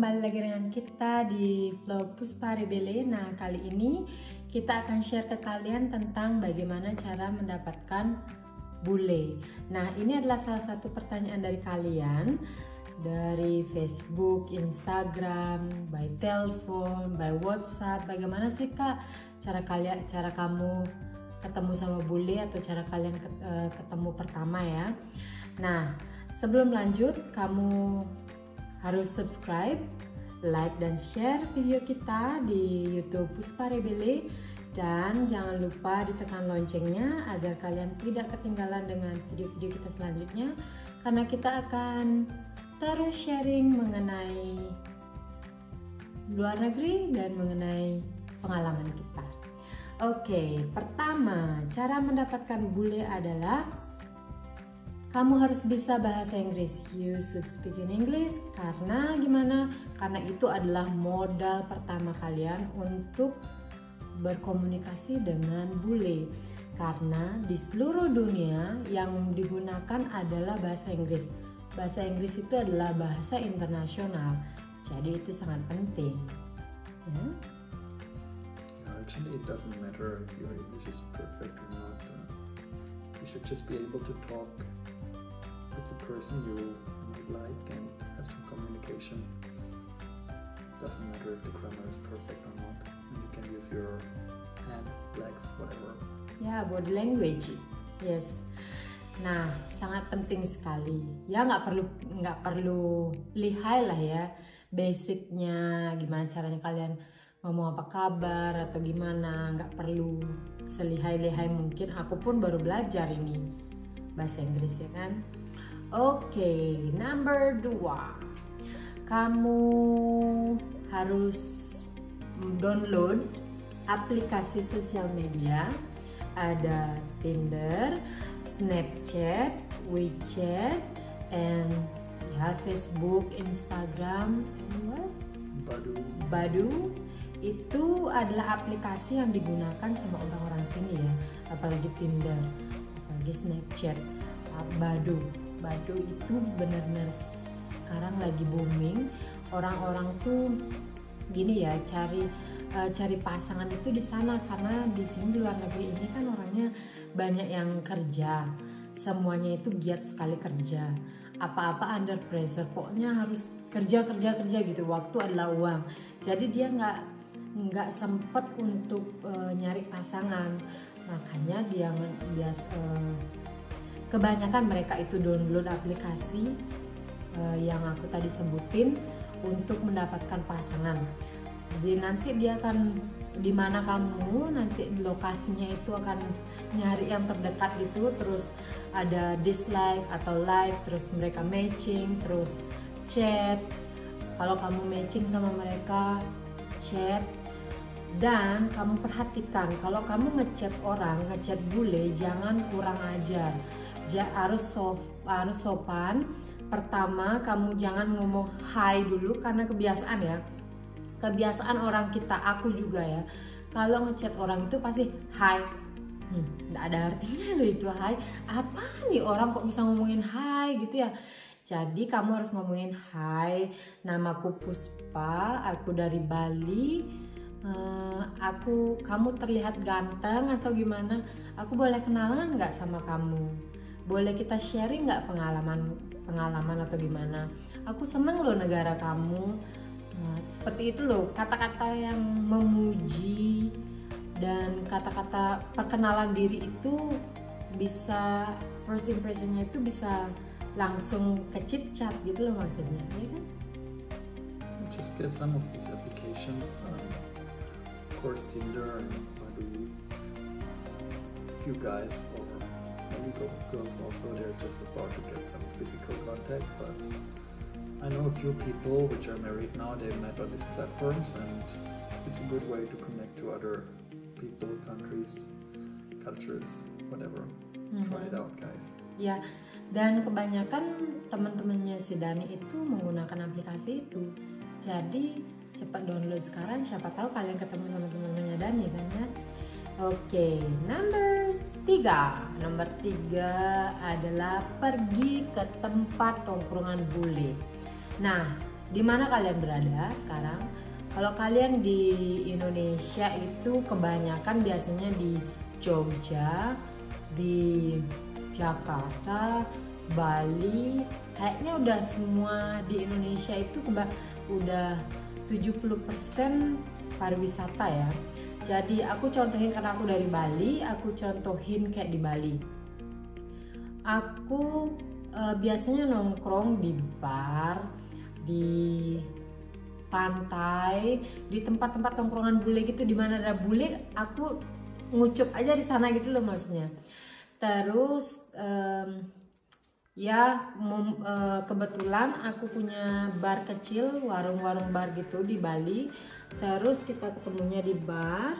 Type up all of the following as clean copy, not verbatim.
kembali lagi dengan kita di vlog Puspa Rebele. Nah, kali ini kita akan share ke kalian tentang bagaimana cara mendapatkan bule. Nah, ini adalah salah satu pertanyaan dari kalian dari Facebook, Instagram, by telepon, by WhatsApp. Bagaimana sih Kak cara kamu ketemu sama bule atau cara kalian ketemu pertama ya? Nah, sebelum lanjut kamu harus subscribe, like dan share video kita di YouTube Puspa Rebele, dan jangan lupa ditekan loncengnya agar kalian tidak ketinggalan dengan video-video kita selanjutnya, karena kita akan terus sharing mengenai luar negeri dan mengenai pengalaman kita. Oke, pertama cara mendapatkan bule adalah kamu harus bisa bahasa Inggris. You should speak in English. Karena gimana? Karena itu adalah modal pertama kalian untuk berkomunikasi dengan bule. Karena di seluruh dunia yang digunakan adalah bahasa Inggris. Bahasa Inggris itu adalah bahasa internasional. Jadi itu sangat penting. Ya? Actually, it doesn't matter if your English is perfect or not. You should just be able to talk with the person you might like and have some communication. Doesn't matter if the grammar is perfect or not, and you can use your hands, legs, whatever. Ya, body language, yes. Nah, sangat penting sekali. Ya, nggak perlu lihai lah ya, basicnya gimana caranya kalian ngomong apa kabar atau gimana, nggak perlu selihai-lihai mungkin. Aku pun baru belajar ini bahasa Inggris ya kan. Oke, number 2. Kamu harus download aplikasi sosial media. Ada Tinder, Snapchat, WeChat, and ya, Facebook, Instagram, Badoo. Itu adalah aplikasi yang digunakan sama orang-orang sini ya. Apalagi Tinder, apalagi Snapchat, Badoo itu benar-benar sekarang lagi booming. Orang-orang tuh gini ya, cari pasangan itu di sana, karena di sini di luar negeri ini kan orangnya banyak yang kerja, semuanya itu giat sekali kerja, apa-apa under pressure, pokoknya harus kerja gitu, waktu adalah uang. Jadi dia nggak sempet untuk nyari pasangan, makanya dia kebanyakan mereka itu download aplikasi yang aku tadi sebutin untuk mendapatkan pasangan. Jadi nanti dia akan di mana kamu, nanti lokasinya itu akan nyari yang terdekat gitu, terus ada dislike atau like, terus mereka matching, terus chat. Kalau kamu matching sama mereka, chat. Dan kamu perhatikan, kalau kamu ngechat bule, jangan kurang ajar. Harus sopan. Pertama, kamu jangan ngomong hai dulu, karena kebiasaan orang kita, aku juga ya, kalau ngechat orang itu pasti hai. Nggak ada artinya loh itu hai. Apa nih orang kok bisa ngomongin hai gitu ya? Jadi kamu harus ngomongin hai, namaku Puspa, aku dari Bali. Kamu terlihat ganteng atau gimana? Aku boleh kenalan nggak sama kamu? Boleh kita sharing nggak pengalaman atau gimana? Aku seneng loh negara kamu. Nah, seperti itu loh, kata-kata yang memuji dan kata-kata perkenalan diri itu bisa, first impressionnya itu bisa langsung ke chit-chat gitu loh maksudnya, ya kan? Just get some of these applications. Of course, Tinder and Badoo. Few guys or many girls also, they're just about to get some physical contact, but I know a few people which are married now. They met on these platforms, and it's a good way to connect to other people, countries, cultures, whatever. Try it out, guys. Ya, dan kebanyakan teman-temannya si Dani itu menggunakan aplikasi itu. Jadi cepat download sekarang, siapa tahu kalian ketemu sama teman-temannya Dani kan ya. Oke, number 3 adalah pergi ke tempat tongkrongan bule. Nah, di mana kalian berada sekarang. Kalau kalian di Indonesia itu kebanyakan biasanya di Jogja, di Jakarta, Bali, kayaknya udah semua di Indonesia itu udah 70% pariwisata ya. Jadi aku contohin karena aku dari Bali, aku contohin kayak di Bali. Aku biasanya nongkrong di bar, di pantai, di tempat-tempat tongkrongan bule gitu, di mana ada bule, aku ngucup aja di sana gitu loh maksudnya. Terus kebetulan aku punya bar kecil, warung-warung bar gitu di Bali. Terus kita ketemunya di bar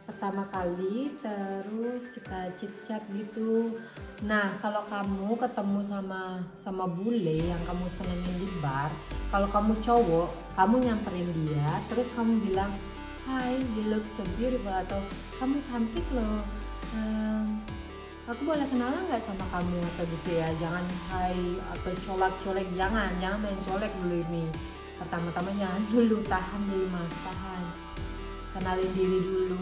pertama kali, terus kita chit-chat gitu. Nah, kalau kamu ketemu sama bule yang kamu senengin di bar, kalau kamu cowok, kamu nyamperin dia, terus kamu bilang, "Hi, you look so beautiful," atau "Kamu cantik loh, aku boleh kenalan nggak sama kamu," atau gitu ya. Jangan hai atau colek-colek, jangan main colek dulu ini. Pertama-tama jangan dulu, tahan dulu mas, tahan. Kenalin diri dulu.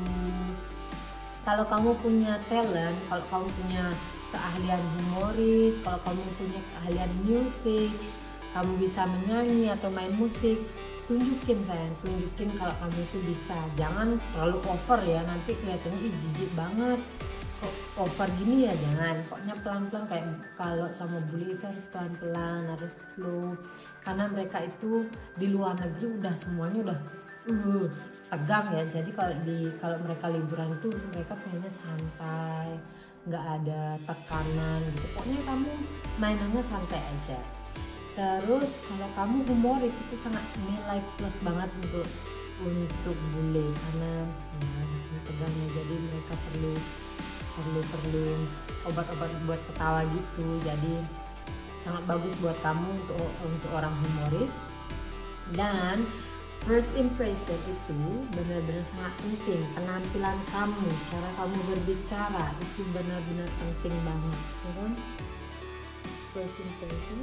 Kalau kamu punya talent, kalau kamu punya keahlian humoris, kalau kamu punya keahlian musik, kamu bisa menyanyi atau main musik, tunjukin sayang, tunjukin kalau kamu itu bisa. Jangan terlalu over ya, nanti kelihatannya jijik banget. Kok over gini ya, jangan. Pokoknya pelan-pelan, kayak kalau sama bully itu harus pelan-pelan, harus slow. Karena mereka itu di luar negeri udah semuanya udah tegang ya. Jadi kalau mereka liburan tuh mereka pengennya santai, nggak ada tekanan gitu. Pokoknya kamu mainannya santai aja. Terus kalau kamu humoris itu sangat nilai plus banget untuk bule, karena ya disini tegangnya, jadi mereka perlu obat-obat buat ketawa gitu. Jadi sangat bagus buat kamu untuk orang humoris. Dan first impression itu benar-benar sangat penting. Penampilan kamu, cara kamu berbicara itu benar-benar penting banget, ya kan? First impression.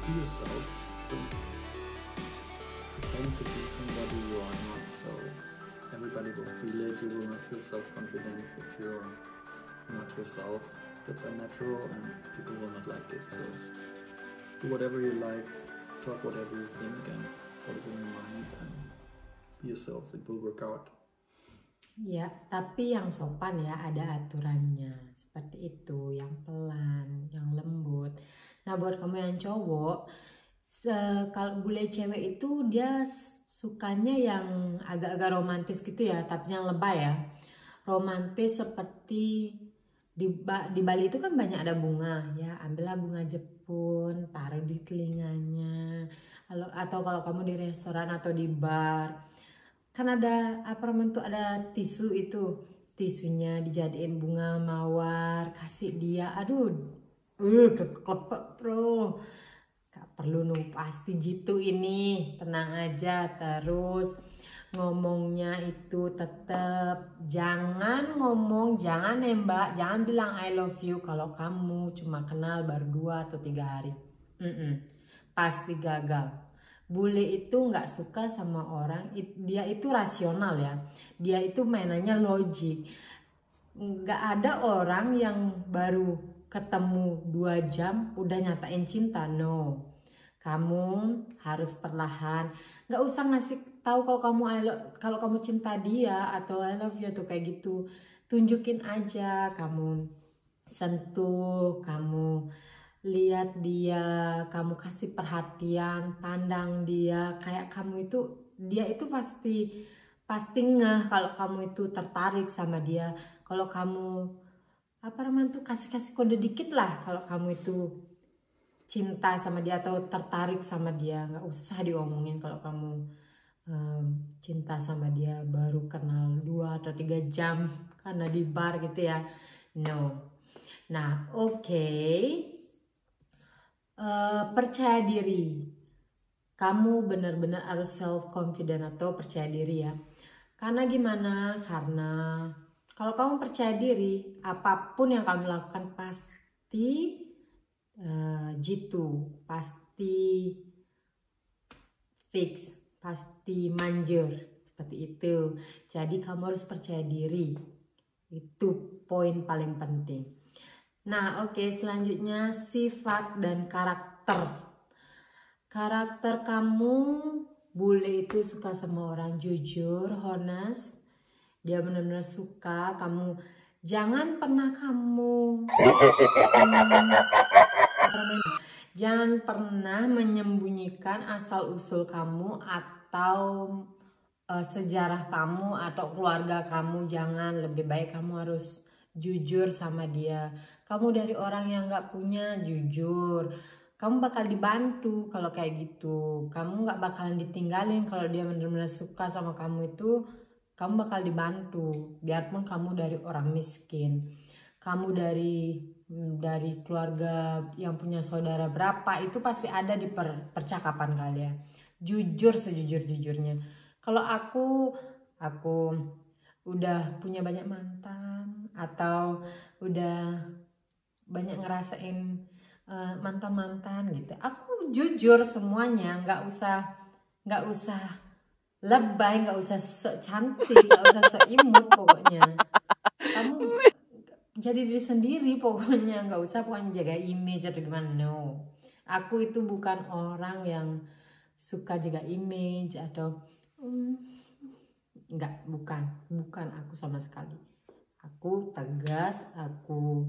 Be yourself. Don't pretend to be somebody you are not. So everybody will feel it. You will not feel self-confident if you're not yourself. That's unnatural, and people will not like it. So do whatever you like. Talk whatever you think and what is in your mind, and be yourself. It will work out. Ya, tapi yang sopan ya, ada aturannya. Seperti itu, yang pelan, yang lembut. Nah, buat kamu yang cowok, kalau bule cewek itu dia sukanya yang agak-agak romantis gitu ya, tapi yang lebay ya. Romantis seperti di Bali itu kan banyak ada bunga ya, ambillah bunga jepun, taruh di telinganya. Atau kalau kamu di restoran atau di bar, kan ada ada tisu, itu tisunya dijadiin bunga mawar, kasih dia. Aduh, klepek bro, gak perlu pasti gitu, ini tenang aja. Terus ngomongnya itu tetap jangan nembak, jangan bilang I love you kalau kamu cuma kenal baru 2 atau 3 hari. Pasti gagal. Bule itu nggak suka sama orang, dia itu rasional ya, dia itu mainannya logik. Nggak ada orang yang baru ketemu 2 jam udah nyatain cinta, no. Kamu harus perlahan, nggak usah ngasih tahu kalau kamu cinta dia atau I love you tuh kayak gitu. Tunjukin aja, kamu sentuh, kamu lihat dia, kamu kasih perhatian, pandang dia, kayak dia itu pasti ngeh kalau kamu itu tertarik sama dia. Kalau kamu kasih kode dikit lah kalau kamu itu cinta sama dia atau tertarik sama dia. Nggak usah diomongin kalau kamu cinta sama dia baru kenal 2 atau 3 jam karena di bar gitu ya, no. Nah, oke. Percaya diri. Kamu benar-benar harus self confident atau percaya diri ya. Karena gimana? Karena kalau kamu percaya diri, apapun yang kamu lakukan pasti jitu, pasti fix, pasti manjur, seperti itu. Jadi kamu harus percaya diri, itu poin paling penting. Nah oke, selanjutnya sifat dan karakter. Karakter kamu, bule itu suka sama orang jujur, honest. Dia benar-benar suka kamu. Jangan pernah kamu jangan pernah menyembunyikan asal-usul kamu atau sejarah kamu atau keluarga kamu. Jangan, lebih baik kamu harus jujur sama dia. Kamu dari orang yang gak punya, jujur. Kamu bakal dibantu kalau kayak gitu. Kamu gak bakalan ditinggalin kalau dia benar-benar suka sama kamu itu. Kamu bakal dibantu. Biarpun kamu dari orang miskin, kamu dari keluarga yang punya saudara berapa, itu pasti ada di percakapan kalian. Jujur sejujur-jujurnya. Kalau aku udah punya banyak mantan atau udah banyak ngerasain mantan-mantan gitu, aku jujur semuanya, nggak usah lebay, nggak usah sok cantik, nggak usah sok imut. Pokoknya kamu jadi diri sendiri, pokoknya nggak usah pokoknya jaga image atau gimana. No, aku itu bukan orang yang suka jaga image atau bukan aku sama sekali. Aku tegas, aku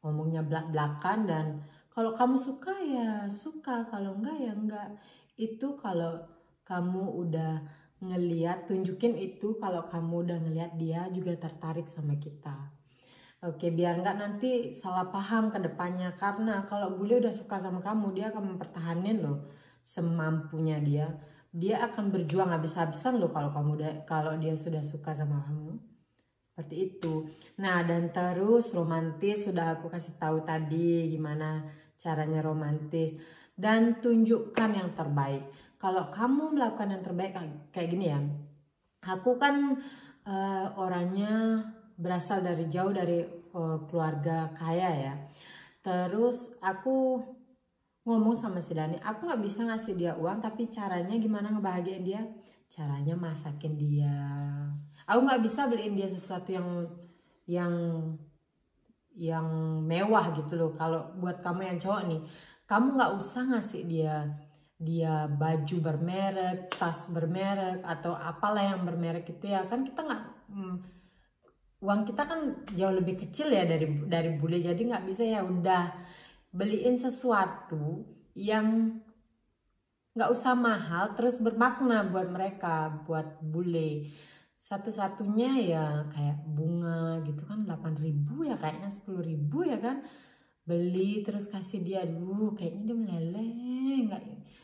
ngomongnya belak-belakan, dan kalau kamu suka ya suka, kalau enggak ya enggak. Itu kalau kamu udah ngeliat, tunjukin itu kalau kamu udah ngeliat dia juga tertarik sama kita. Oke, biar enggak nanti salah paham ke depannya. Karena kalau bule udah suka sama kamu, dia akan mempertahankan loh semampunya dia. Dia akan berjuang habis-habisan loh kalau dia sudah suka sama kamu. Seperti itu. Nah, dan terus romantis sudah aku kasih tahu tadi gimana caranya romantis, dan tunjukkan yang terbaik. Kalau kamu melakukan yang terbaik kayak gini ya, aku kan orangnya berasal dari jauh dari keluarga kaya ya. Terus aku ngomong sama si Dani, aku nggak bisa ngasih dia uang, tapi caranya gimana ngebahagiain dia? Caranya masakin dia. Aku nggak bisa beliin dia sesuatu yang mewah gitu loh. Kalau buat kamu yang cowok nih, kamu nggak usah ngasih dia baju bermerek, tas bermerek, atau apalah yang bermerek itu ya kan. Kita nggak uang kita kan jauh lebih kecil ya dari bule, jadi nggak bisa ya udah beliin sesuatu yang nggak usah mahal terus bermakna buat mereka, buat bule. Satu-satunya ya kayak bunga gitu kan, 8.000 ya, kayaknya 10.000 ya kan. Beli terus kasih dia, dulu kayaknya dia meleleh,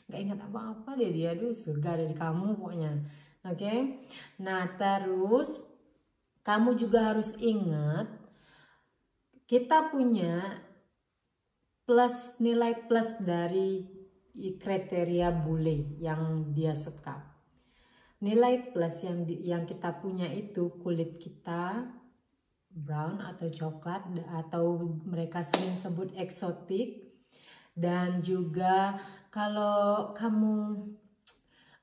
nggak ingat apa-apa deh dia. Surga dari kamu pokoknya. Oke. Nah terus kamu juga harus ingat, kita punya nilai plus dari kriteria bule yang dia suka. Nilai plus yang kita punya itu kulit kita brown atau coklat, atau mereka sering sebut eksotik. Dan juga kalau kamu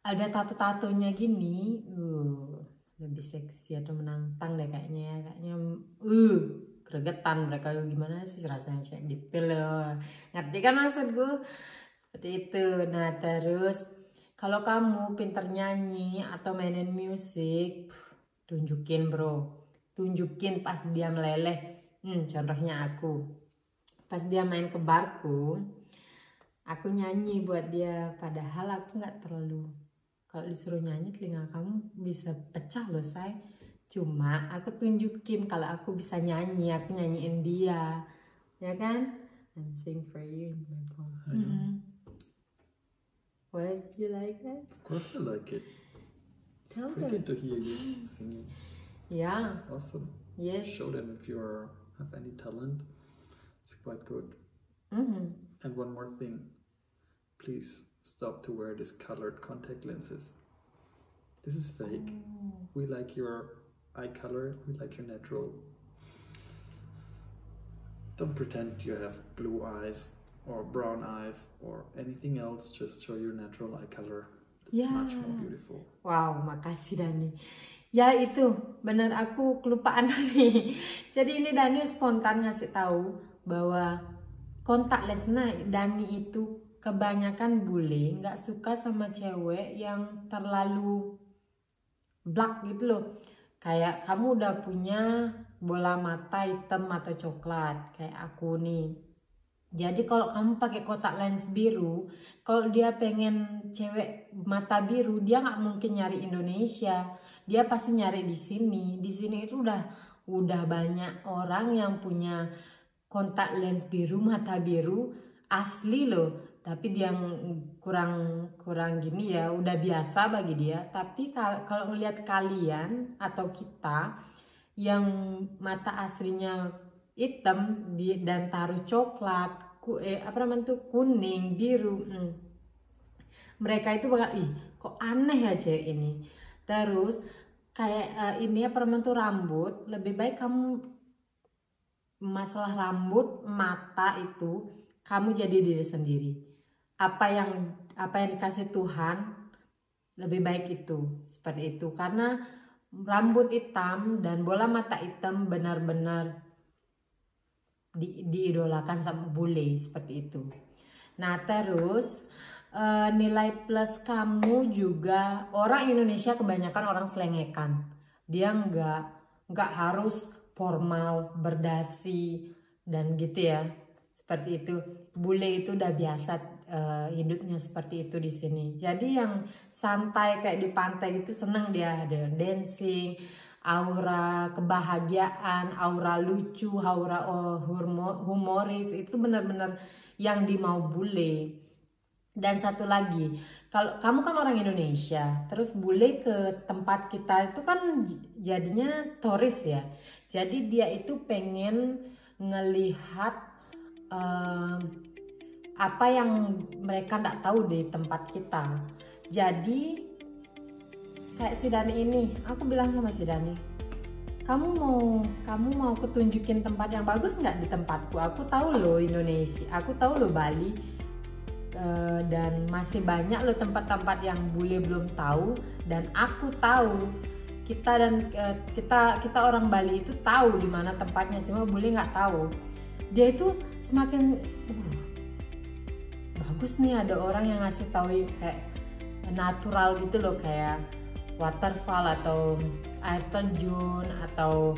ada tato-tatonya gini, lebih seksi atau menantang deh kayaknya gregetan mereka. Gimana sih rasanya kayak gitu loh, ngerti kan maksud gue? Seperti itu. Nah terus kalau kamu pinter nyanyi atau mainin musik, tunjukin bro, tunjukin pas dia meleleh. Contohnya aku, pas dia main ke barku, aku nyanyi buat dia, padahal aku nggak terlalu, kalau disuruh nyanyi telinga kamu bisa pecah loh say. Cuma aku tunjukin kalau aku bisa nyanyi, aku nyanyiin dia, ya kan? I'm sing for you in my poem. What, you like that? Of course I like it. It's pretty good to hear you singing. Yeah. It's awesome. Yes. Show them if you have any talent. It's quite good. And one more thing. Please stop to wear these colored contact lenses. This is fake. We like your eye color. We like your natural. don't pretend you have blue eyes or brown eyes or anything else. Just show your natural eye color. It's much more beautiful. Wow, makasih Dani. Ya itu, bener aku kelupaan tadi. Jadi ini Dani spontan ngasih tahu bahwa kontak lens, nah Dani itu kebanyakan bule nggak suka sama cewek yang terlalu black gitu loh. Kayak kamu udah punya bola mata hitam atau coklat kayak aku nih. Jadi kalau kamu pakai kotak lens biru, kalau dia pengen cewek mata biru, dia nggak mungkin nyari Indonesia. Dia pasti nyari di sini. Di sini itu udah banyak orang yang punya kontak lens biru, mata biru asli loh. Tapi dia kurang gini ya, udah biasa bagi dia. Tapi kalau ngelihat kalian atau kita yang mata aslinya hitam dan taruh coklat, kuning, biru, mereka itu bakal kok aneh ya cewek ini. Terus kayak ini rambut, lebih baik kamu masalah rambut, mata itu kamu jadi diri sendiri. Apa yang dikasih Tuhan lebih baik itu seperti itu, karena rambut hitam dan bola mata hitam benar-benar diidolakan sama bule seperti itu. Nah terus nilai plus kamu juga, orang Indonesia kebanyakan orang selengekan. Dia nggak harus formal, berdasi dan gitu ya. Seperti itu. Bule itu udah biasa hidupnya seperti itu di sini. Jadi yang santai kayak di pantai itu seneng dia, ada dancing, aura kebahagiaan, aura lucu, aura humoris, itu benar-benar yang dimau bule. Dan satu lagi, kalau kamu kan orang Indonesia, terus bule ke tempat kita itu kan jadinya turis ya. Jadi dia itu pengen ngelihat apa yang mereka nggak tahu di tempat kita. Jadi kayak si Dani ini, aku bilang sama si Dani, kamu mau ketunjukin tempat yang bagus nggak di tempatku? Aku tahu loh Indonesia, aku tahu loh Bali, dan masih banyak loh tempat-tempat yang bule belum tahu, dan aku tahu kita orang Bali itu tahu di mana tempatnya, cuma bule nggak tahu. Dia itu semakin bagus nih, ada orang yang ngasih tahu kayak natural gitu loh, kayak waterfall atau air terjun atau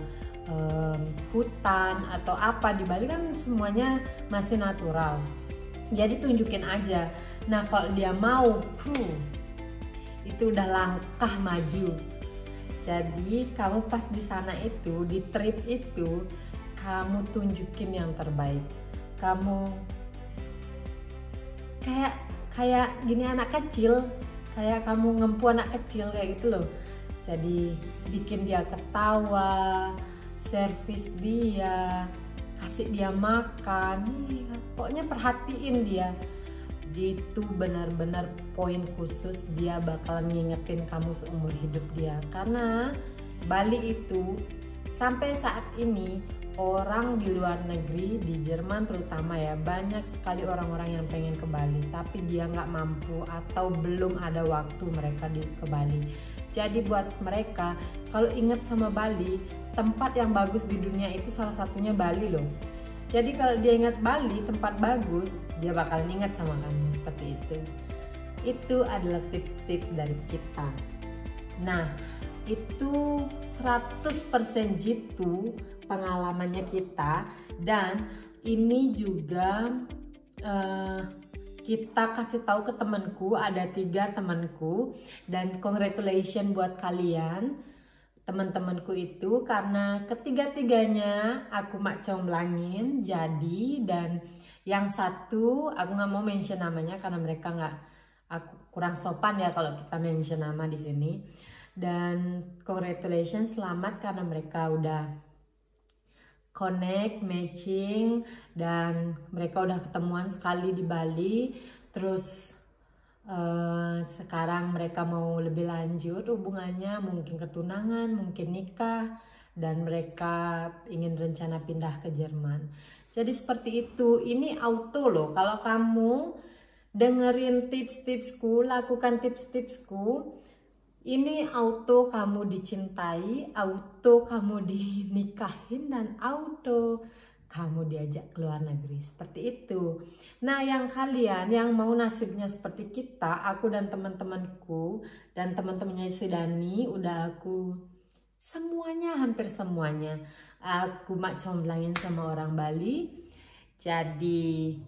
hutan atau apa. Di Bali kan semuanya masih natural, jadi tunjukin aja. Nah kalau dia mau, itu udah langkah maju. Jadi kamu pas di sana itu, di trip itu, kamu tunjukin yang terbaik. Kamu kayak gini, anak kecil, kayak kamu ngempu anak kecil kayak gitu loh. Jadi bikin dia ketawa, servis dia, kasih dia makan, pokoknya perhatiin dia. Itu benar-benar poin khusus, dia bakalan ngingetin kamu seumur hidup dia. Karena Bali itu sampai saat ini orang di luar negeri, di Jerman terutama ya, banyak sekali orang-orang yang pengen ke Bali, tapi dia nggak mampu atau belum ada waktu mereka ke Bali. Jadi buat mereka, kalau ingat sama Bali, tempat yang bagus di dunia itu salah satunya Bali loh. Jadi kalau dia ingat Bali, tempat bagus, dia bakal ingat sama kamu seperti itu. Itu adalah tips-tips dari kita. Nah, itu 100% jitu pengalamannya kita, dan ini juga kita kasih tahu ke temanku, ada 3 temanku, dan congratulations buat kalian teman-temanku itu, karena ketiga-tiganya aku mak comblangin jadi. Dan yang satu aku nggak mau mention namanya karena mereka aku kurang sopan ya kalau kita mention nama di sini. Dan congratulations, selamat karena mereka udah connect, matching, dan mereka udah ketemuan sekali di Bali. Terus sekarang mereka mau lebih lanjut hubungannya, mungkin ketunangan, mungkin nikah, dan mereka ingin rencana pindah ke Jerman. Jadi seperti itu. Ini auto loh. Kalau kamu dengerin tips-tipsku, lakukan tips-tipsku, ini auto kamu dicintai, auto kamu dinikahin, dan auto kamu diajak ke luar negeri. Seperti itu. Nah, yang kalian yang mau nasibnya seperti kita, aku dan teman-temanku dan teman-temannya si Dani, udah aku semuanya, hampir semuanya aku comblangin sama orang Bali. Jadi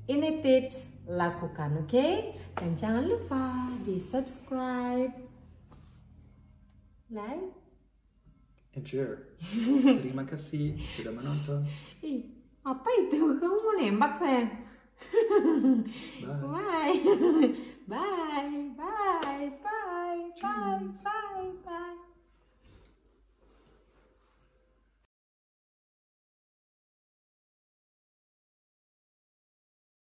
ini tips, lakukan, oke? Dan jangan lupa di subscribe, like, and share. Terima kasih sudah menonton. Ih, apa itu? Kamu mau nembak saya? Bye. Bye. Bye. Bye. Bye. Bye. Bye. Bye.